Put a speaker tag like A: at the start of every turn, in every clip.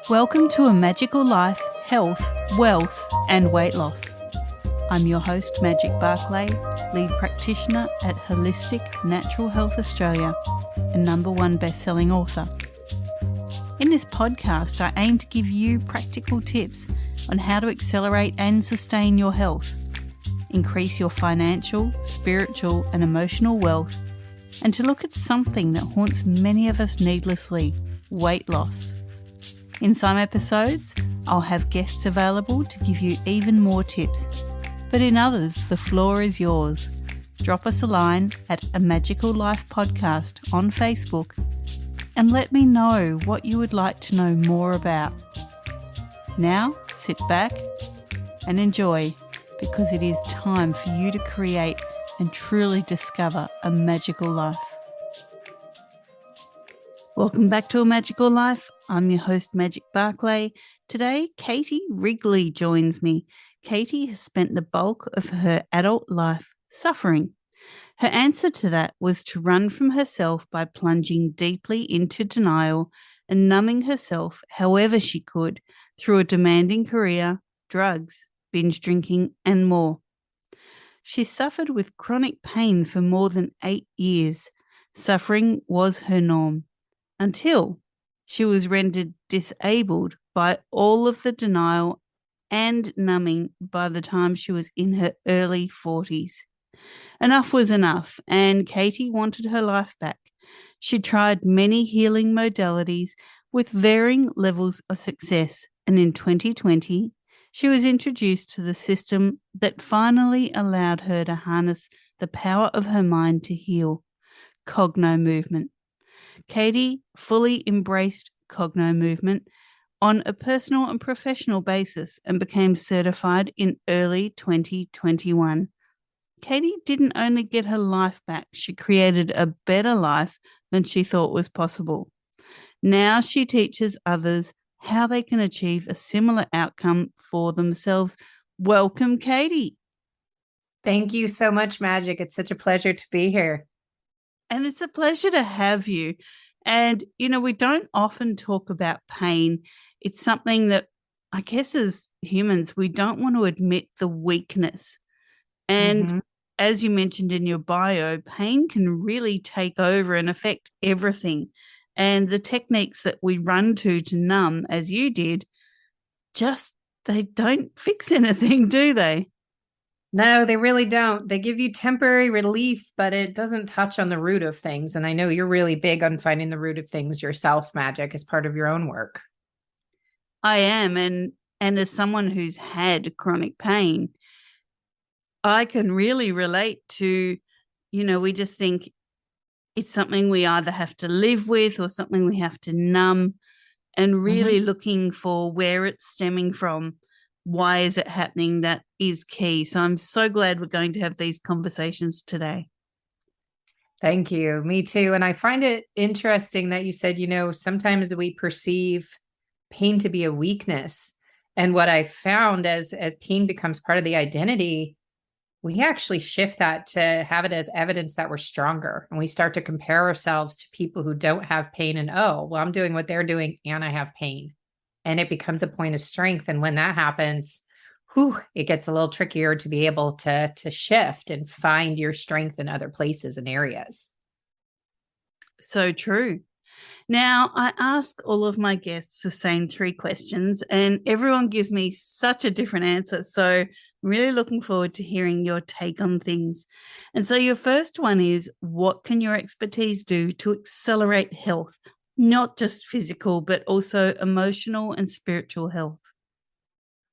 A: Welcome to A Magical Life, Health, Wealth and Weight Loss. I'm your host, Magic Barclay, lead practitioner at Holistic Natural Health Australia and #1 best-selling author. In this podcast, I aim to give you practical tips on how to accelerate and sustain your health, increase your financial, spiritual and emotional wealth, and to look at something that haunts many of us needlessly, weight loss. In some episodes, I'll have guests available to give you even more tips, but in others, the floor is yours. Drop us a line at A Magical Life Podcast on Facebook and let me know what you would like to know more about. Now, sit back and enjoy, because it is time for you to create and truly discover a magical life. Welcome back to A Magical Life. I'm your host, Magic Barclay. Today, Katie Wrigley joins me. Katie has spent the bulk of her adult life suffering. Her answer to that was to run from herself by plunging deeply into denial and numbing herself however she could through a demanding career, drugs, binge drinking, and more. She suffered with chronic pain for more than 8 years. Suffering was her norm, until she was rendered disabled by all of the denial and numbing by the time she was in her early 40s. Enough was enough, and Katie wanted her life back. She tried many healing modalities with varying levels of success, and in 2020, she was introduced to the system that finally allowed her to harness the power of her mind to heal, Cognomovement. Katie fully embraced Cognomovement on a personal and professional basis and became certified in early 2021. Katie didn't only get her life back, she created a better life than she thought was possible. Now she teaches others how they can achieve a similar outcome for themselves. Welcome, Katie.
B: Thank you so much, Magic. It's such a pleasure to be here.
A: And it's a pleasure to have you. And, we don't often talk about pain. It's something that I guess as humans, we don't want to admit the weakness. And as you mentioned in your bio, pain can really take over and affect everything. And the techniques that we run to numb, as you did, they don't fix anything, do they?
B: No, they really don't. They give you temporary relief, but it doesn't touch on the root of things. And I know you're really big on finding the root of things yourself, Magic, as part of your own work.
A: I am. And as someone who's had chronic pain, I can really relate to, we just think it's something we either have to live with or something we have to numb, and really looking for where it's stemming from. Why is it happening? That is key. So I'm so glad we're going to have these conversations today.
B: Thank you. Me too. And I find it interesting that you said, sometimes we perceive pain to be a weakness. And what I found as pain becomes part of the identity, we actually shift that to have it as evidence that we're stronger. And we start to compare ourselves to people who don't have pain and, I'm doing what they're doing and I have pain. And it becomes a point of strength. And when that happens, it gets a little trickier to be able to shift and find your strength in other places and areas.
A: So true. Now, I ask all of my guests the same 3 questions, and everyone gives me such a different answer. So I'm really looking forward to hearing your take on things. And so your first one is, what can your expertise do to accelerate health? Not just physical, but also emotional and spiritual health.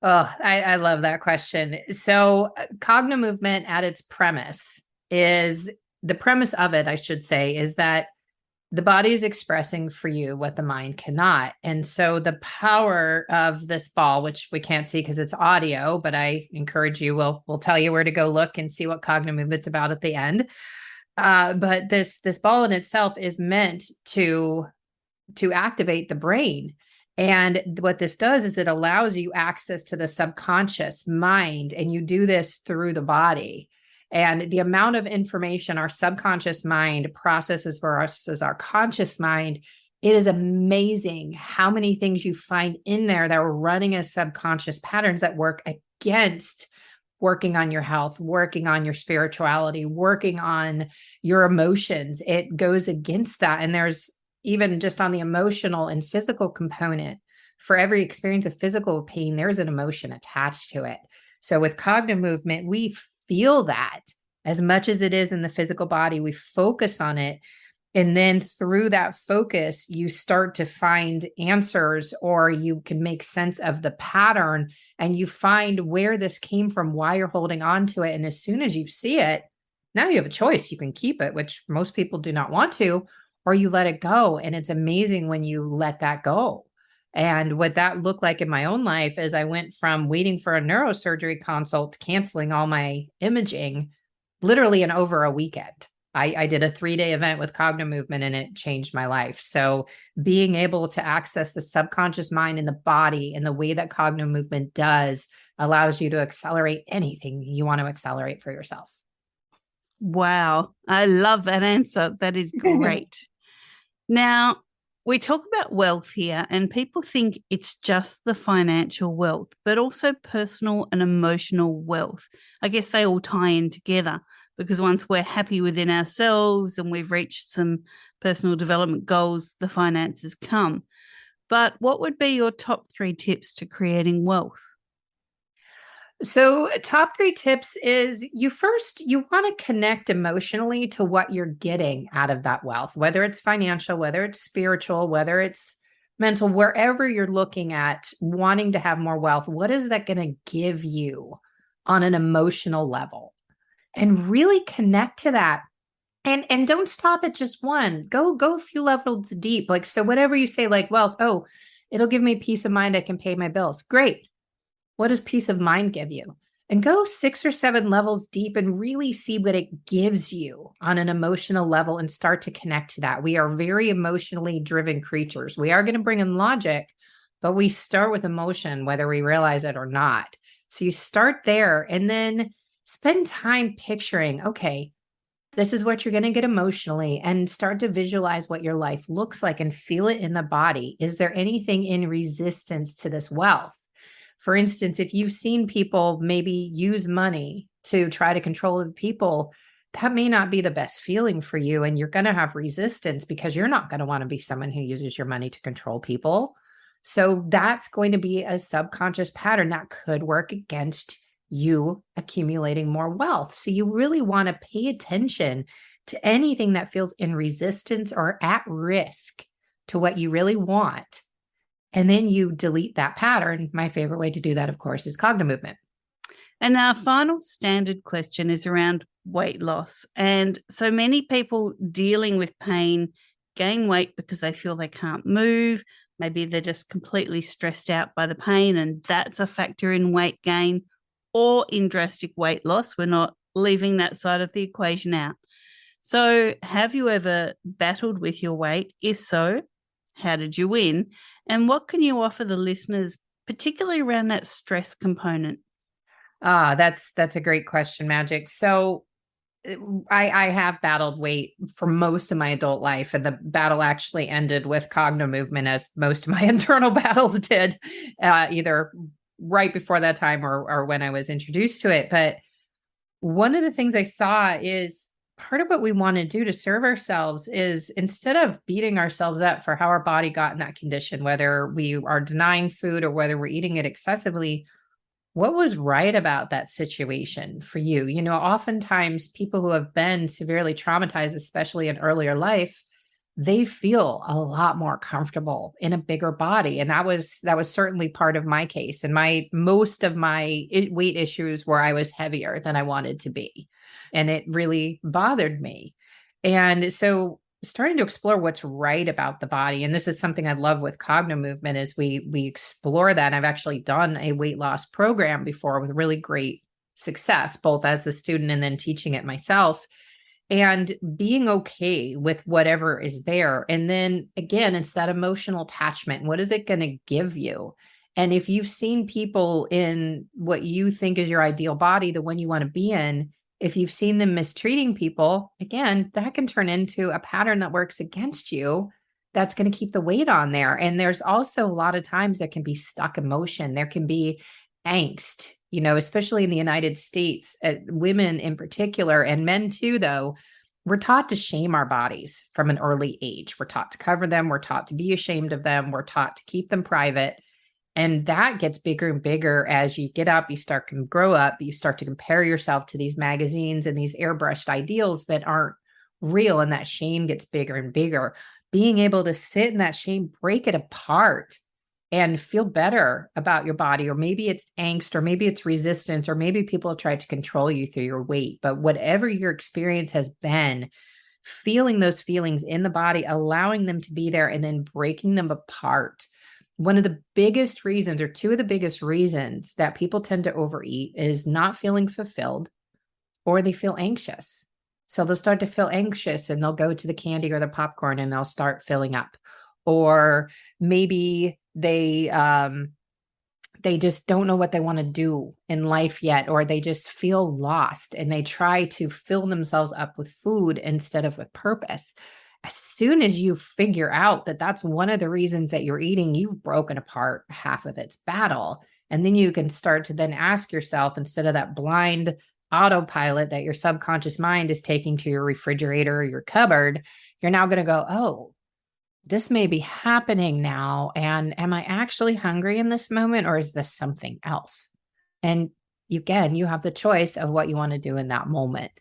B: Oh, I love that question. So Cognomovement at its premise is that the body is expressing for you what the mind cannot. And so the power of this ball, which we can't see because it's audio, but I encourage you, we'll tell you where to go look and see what Cognomovement's about at the end. But this ball in itself is meant to activate the brain. And what this does is it allows you access to the subconscious mind, and you do this through the body. And the amount of information our subconscious mind processes for us as our conscious mind it is amazing how many things you find in there that are running as subconscious patterns that work against working on your health, working on your spirituality, working on your emotions. It goes against that. And there's even just on the emotional and physical component, for every experience of physical pain, there's an emotion attached to it. So with Cognomovement, we feel that as much as it is in the physical body, we focus on it. And then through that focus, you start to find answers, or you can make sense of the pattern, and you find where this came from, why you're holding on to it. And as soon as you see it, now you have a choice. You can keep it, which most people do not want to, or you let it go. And it's amazing when you let that go. And what that looked like in my own life is I went from waiting for a neurosurgery consult to canceling all my imaging literally in over a weekend. I did a 3-day event with Cognomovement, and it changed my life. So being able to access the subconscious mind and the body in the way that Cognomovement does allows you to accelerate anything you want to accelerate for yourself.
A: Wow. I love that answer. That is great. Now, we talk about wealth here, and people think it's just the financial wealth, but also personal and emotional wealth. I guess they all tie in together, because once we're happy within ourselves and we've reached some personal development goals, the finances come. But what would be your top 3 tips to creating wealth?
B: So top 3 tips is you want to connect emotionally to what you're getting out of that wealth, whether it's financial, whether it's spiritual, whether it's mental, wherever you're looking at wanting to have more wealth. What is that going to give you on an emotional level? And really connect to that. And don't stop at just one. Go a few levels deep. Like, so whatever you say, like wealth, oh, it'll give me peace of mind. I can pay my bills. Great. What does peace of mind give you? And go 6 or 7 levels deep and really see what it gives you on an emotional level and start to connect to that. We are very emotionally driven creatures. We are going to bring in logic, but we start with emotion, whether we realize it or not. So you start there and then spend time picturing, okay, this is what you're going to get emotionally, and start to visualize what your life looks like and feel it in the body. Is there anything in resistance to this wealth? For instance, if you've seen people maybe use money to try to control other people, that may not be the best feeling for you. And you're going to have resistance because you're not going to want to be someone who uses your money to control people. So that's going to be a subconscious pattern that could work against you accumulating more wealth. So you really want to pay attention to anything that feels in resistance or at risk to what you really want. And then you delete that pattern. My favorite way to do that, of course, is Cognomovement.
A: And our final standard question is around weight loss. And so many people dealing with pain gain weight because they feel they can't move. Maybe they're just completely stressed out by the pain, and that's a factor in weight gain or in drastic weight loss. We're not leaving that side of the equation out. So have you ever battled with your weight? If so, how did you win? And what can you offer the listeners, particularly around that stress component?
B: That's a great question, Magic. So I have battled weight for most of my adult life, and the battle actually ended with Cognomovement, as most of my internal battles did, either right before that time or when I was introduced to it. But one of the things I saw is part of what we want to do to serve ourselves is, instead of beating ourselves up for how our body got in that condition, whether we are denying food or whether we're eating it excessively, what was right about that situation for you? You know, oftentimes people who have been severely traumatized, especially in earlier life, they feel a lot more comfortable in a bigger body. And that was certainly part of my case. And most of my weight issues were I was heavier than I wanted to be. And it really bothered me. And so starting to explore what's right about the body. And this is something I love with Cognomovement, is we explore that. And I've actually done a weight loss program before with really great success, both as the student and then teaching it myself. And being okay with whatever is there. And then again, it's that emotional attachment. What is it going to give you? And if you've seen people in what you think is your ideal body, the one you want to be in, if you've seen them mistreating people, again, that can turn into a pattern that works against you that's going to keep the weight on there. And there's also a lot of times there can be stuck emotion. There can be angst, especially in the United States, women in particular, and men too, though. We're taught to shame our bodies from an early age. We're taught to cover them. We're taught to be ashamed of them. We're taught to keep them private. And that gets bigger and bigger as you get up, you start to grow up, you start to compare yourself to these magazines and these airbrushed ideals that aren't real. And that shame gets bigger and bigger. Being able to sit in that shame, break it apart, and feel better about your body, or maybe it's angst, or maybe it's resistance, or maybe people have tried to control you through your weight. But whatever your experience has been, feeling those feelings in the body, allowing them to be there, and then breaking them apart. One of the biggest reasons, or two of the biggest reasons that people tend to overeat is not feeling fulfilled, or they feel anxious. So they'll start to feel anxious and they'll go to the candy or the popcorn and they'll start filling up. Or maybe they just don't know what they want to do in life yet, or they just feel lost and they try to fill themselves up with food instead of with purpose. As soon as you figure out that that's one of the reasons that you're eating, you've broken apart half of its battle. And then you can start to then ask yourself, instead of that blind autopilot that your subconscious mind is taking to your refrigerator or your cupboard, you're now going to go, oh, this may be happening now. And am I actually hungry in this moment, or is this something else? And again, you have the choice of what you want to do in that moment.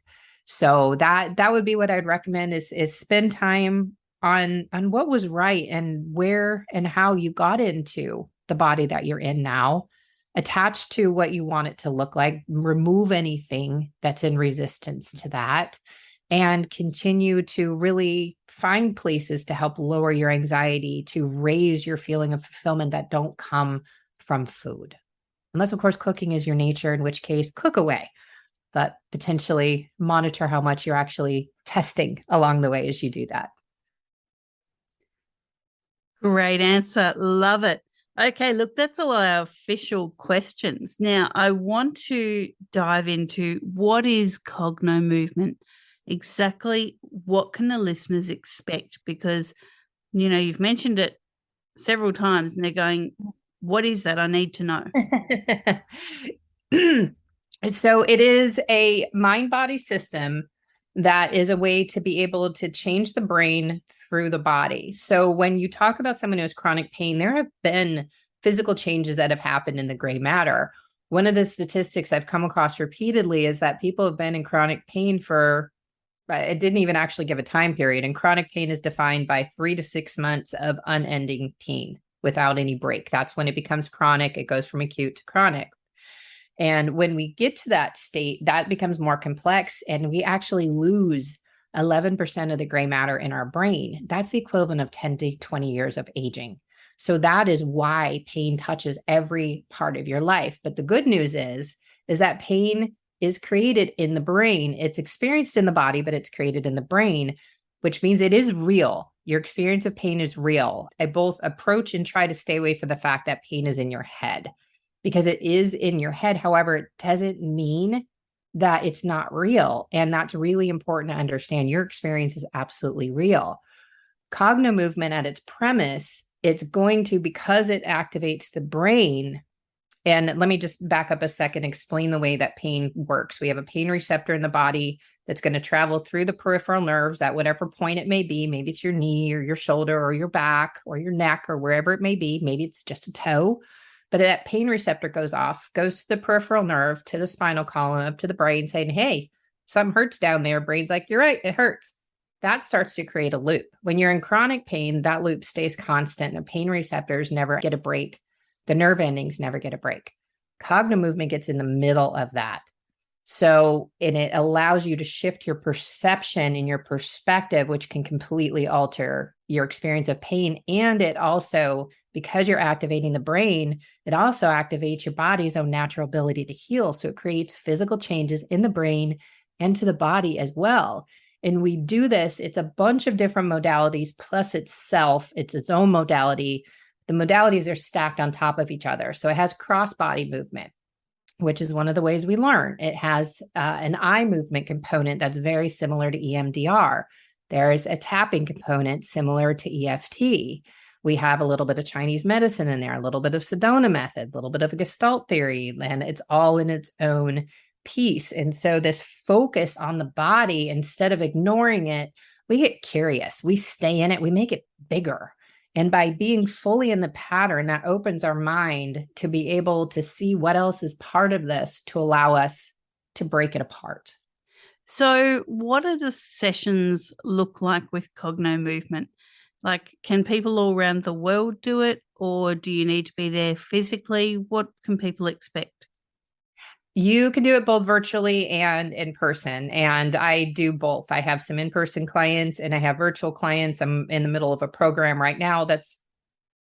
B: So that would be what I'd recommend is spend time on what was right and where and how you got into the body that you're in now, attached to what you want it to look like, remove anything that's in resistance to that, and continue to really find places to help lower your anxiety, to raise your feeling of fulfillment that don't come from food. Unless, of course, cooking is your nature, in which case, cook away, but potentially monitor how much you're actually testing along the way as you do that.
A: Great answer. Love it. Okay, look, that's all our official questions. Now, I want to dive into what is Cognomovement? Exactly what can the listeners expect? Because, you've mentioned it several times and they're going, what is that? I need to know.
B: So it is a mind-body system that is a way to be able to change the brain through the body. So when you talk about someone who has chronic pain, there have been physical changes that have happened in the gray matter. One of the statistics I've come across repeatedly is that people have been in chronic pain for, it didn't even actually give a time period. And chronic pain is defined by 3 to 6 months of unending pain without any break. That's when it becomes chronic. It goes from acute to chronic. And when we get to that state, that becomes more complex, and we actually lose 11% of the gray matter in our brain. That's the equivalent of 10 to 20 years of aging. So that is why pain touches every part of your life. But the good news is that pain is created in the brain. It's experienced in the body, but it's created in the brain, which means it is real. Your experience of pain is real. I both approach and try to stay away from the fact that pain is in your head, because it is in your head. However, it doesn't mean that it's not real. And that's really important to understand. Your experience is absolutely real. Cognomovement at its premise, it's going to, because it activates the brain. And let me just back up a second, explain the way that pain works. We have a pain receptor in the body that's going to travel through the peripheral nerves at whatever point it may be. Maybe it's your knee or your shoulder or your back or your neck or wherever it may be. Maybe it's just a toe. But that pain receptor goes off, goes to the peripheral nerve, to the spinal column, up to the brain, saying, hey, something hurts down there. Brain's like, you're right, it hurts. That starts to create a loop. When you're in chronic pain, that loop stays constant. The pain receptors never get a break. The nerve endings never get a break. Cognomovement gets in the middle of that. So, and it allows you to shift your perception and your perspective, which can completely alter your experience of pain. And it also, because you're activating the brain, it also activates your body's own natural ability to heal. So it creates physical changes in the brain and to the body as well. And we do this, it's a bunch of different modalities, plus itself, it's its own modality. The modalities are stacked on top of each other. So it has cross-body movement, which is one of the ways we learn. It has an eye movement component that's very similar to EMDR. There's a tapping component similar to EFT. We have a little bit of Chinese medicine in there, a little bit of Sedona method, a little bit of a Gestalt theory, and it's all in its own piece. And so this focus on the body, instead of ignoring it, we get curious, we stay in it, we make it bigger. And by being fully in the pattern, that opens our mind to be able to see what else is part of this to allow us to break it apart.
A: So what do the sessions look like with Cognomovement? Like, can people all around the world do it, or do you need to be there physically? What can people expect?
B: You can do it both virtually and in person. And I do both. I have some in-person clients and I have virtual clients. I'm in the middle of a program right now that's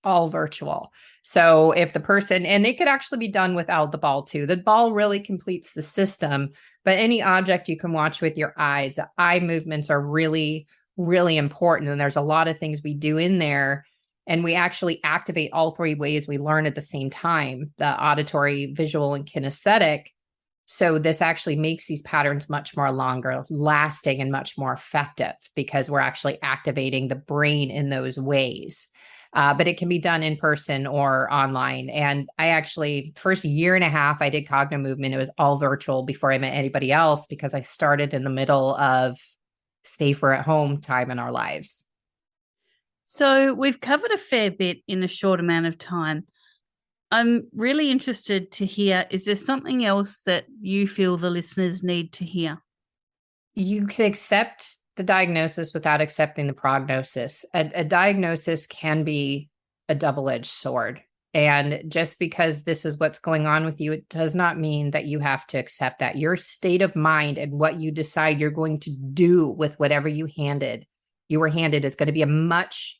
B: all virtual. So if the person, and they could actually be done without the ball too. The ball really completes the system, but any object you can watch with your eyes, the eye movements are really, really important. And there's a lot of things we do in there. And we actually activate all three ways we learn at the same time, the auditory, visual, and kinesthetic. So this actually makes these patterns much more longer lasting and much more effective because we're actually activating the brain in those ways. But it can be done in person or online. And I actually, first year and a half, I did Cognomovement. It was all virtual before I met anybody else because I started in the middle of safer at home time in our lives.
A: So we've covered a fair bit in a short amount of time. I'm really interested to hear, is there something else that you feel the listeners need to hear?
B: You can accept the diagnosis without accepting the prognosis. A diagnosis can be a double-edged sword. And just because this is what's going on with you, it does not mean that you have to accept that. Your state of mind and what you decide you're going to do with whatever you were handed is going to be a much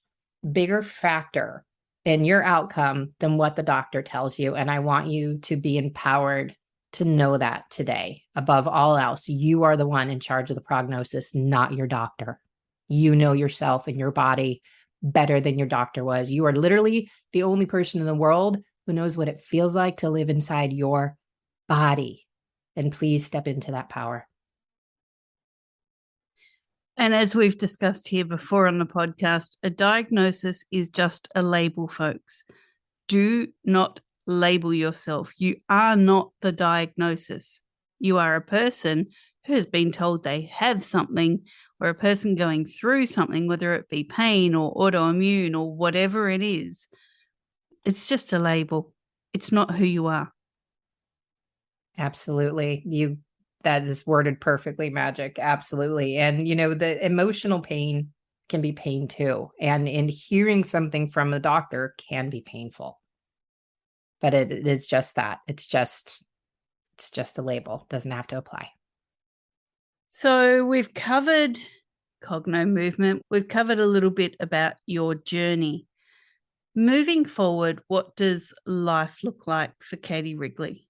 B: bigger factor in your outcome than what the doctor tells you. And I want you to be empowered to know that today. Above all else, you are the one in charge of the prognosis, not your doctor. You know yourself and your body better than your doctor was. You are literally the only person in the world who knows what it feels like to live inside your body. And please step into that power.
A: And as we've discussed here before on the podcast, a diagnosis is just a label, folks. Do not label yourself. You are not the diagnosis. You are a person who has been told they have something, or a person going through something, whether it be pain or autoimmune or whatever it is. It's just a label. It's not who you are.
B: Absolutely. That is worded perfectly, Magic. Absolutely. And, the emotional pain can be pain too. And in hearing something from a doctor can be painful. But it is just that. It's just a label. Doesn't have to apply.
A: So we've covered Cognomovement. We've covered a little bit about your journey. Moving forward, what does life look like for Katie Wrigley?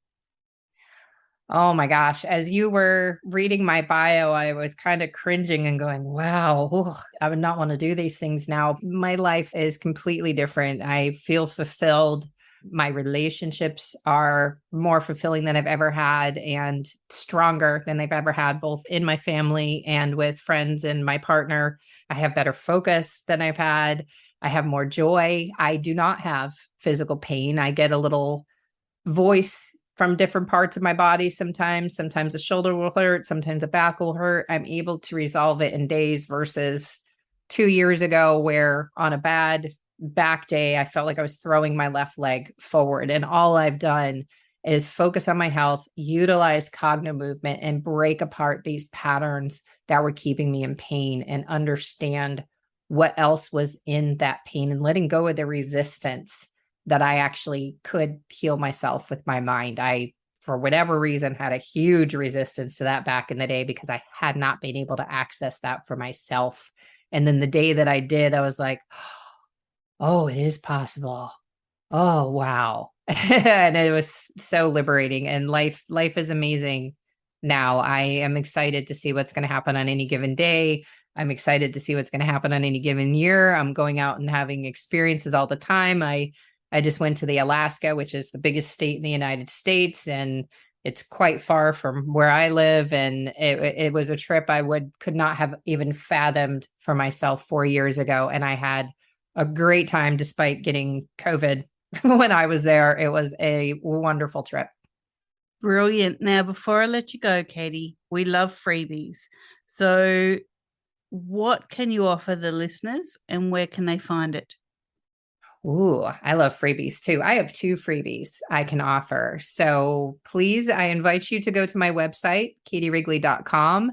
B: Oh my gosh. As you were reading my bio, I was kind of cringing and going, wow, I would not want to do these things now. My life is completely different. I feel fulfilled. My relationships are more fulfilling than I've ever had and stronger than they've ever had, both in my family and with friends and my partner. I have better focus than I've had. I have more joy. I do not have physical pain. I get a little voice from different parts of my body sometimes. Sometimes a shoulder will hurt. Sometimes a back will hurt. I'm able to resolve it in days versus 2 years ago where on a bad back day, I felt like I was throwing my left leg forward. And all I've done is focus on my health, utilize Cognomovement, and break apart these patterns that were keeping me in pain and understand what else was in that pain and letting go of the resistance that I actually could heal myself with my mind. I, for whatever reason, had a huge resistance to that back in the day because I had not been able to access that for myself. And then the day that I did, I was like, oh, it is possible. Oh, wow. And it was so liberating. And life is amazing now. I am excited to see what's going to happen on any given day. I'm excited to see what's going to happen on any given year. I'm going out and having experiences all the time. I just went to the Alaska, which is the biggest state in the United States, and it's quite far from where I live. And it was a trip I could not have even fathomed for myself 4 years ago. And I had a great time despite getting COVID when I was there. It was a wonderful trip.
A: Brilliant. Now, before I let you go, Katie, we love freebies. So what can you offer the listeners and where can they find it?
B: Ooh, I love freebies too. I have 2 freebies I can offer. So please, I invite you to go to my website, katiewrigley.com.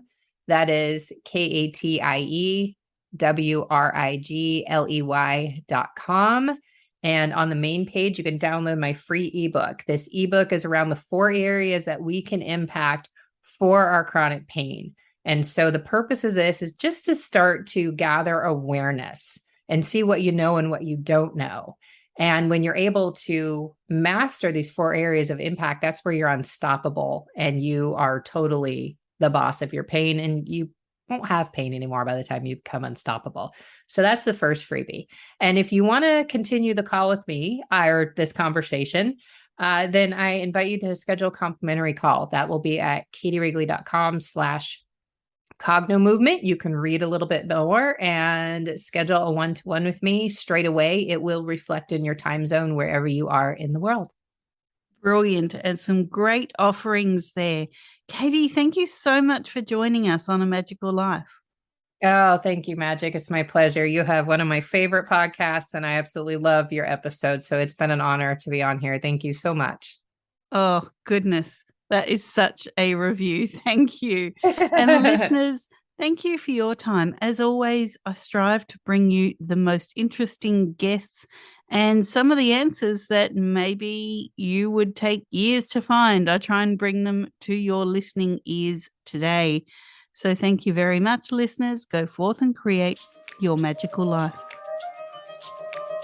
B: That is KatieWrigley.com. And on the main page, you can download my free ebook. This ebook is around the 4 areas that we can impact for our chronic pain. And so the purpose of this is just to start to gather awareness and see what you know and what you don't know. And when you're able to master these 4 areas of impact, that's where you're unstoppable and you are totally the boss of your pain, and you won't have pain anymore by the time you become unstoppable. So that's the first freebie. And if you want to continue the call with me or this conversation, then I invite you to schedule a complimentary call. That will be at KatieWrigley.com/Cognomovement. You can read a little bit more and schedule a one-to-one with me straight away. It will reflect in your time zone wherever you are in the world.
A: Brilliant. And some great offerings there. Katie, thank you so much for joining us on A Magical Life.
B: Oh, thank you, Magic. It's my pleasure. You have one of my favorite podcasts, and I absolutely love your episodes. So it's been an honor to be on here. Thank you so much.
A: Oh, goodness. That is such a review. Thank you. And listeners, thank you for your time. As always, I strive to bring you the most interesting guests and some of the answers that maybe you would take years to find. I try and bring them to your listening ears today. So thank you very much, listeners. Go forth and create your magical life.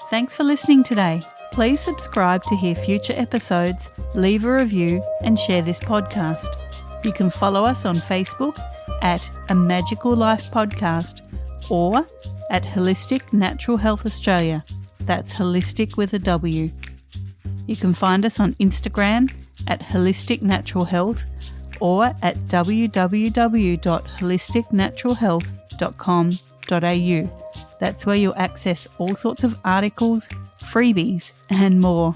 A: Thanks for listening today. Please subscribe to hear future episodes, leave a review, and share this podcast. You can follow us on Facebook at A Magical Life Podcast or at Holistic Natural Health Australia. That's holistic with a W. You can find us on Instagram at Holistic Natural Health or at www.holisticnaturalhealth.com.au. That's where you'll access all sorts of articles, freebies, and more.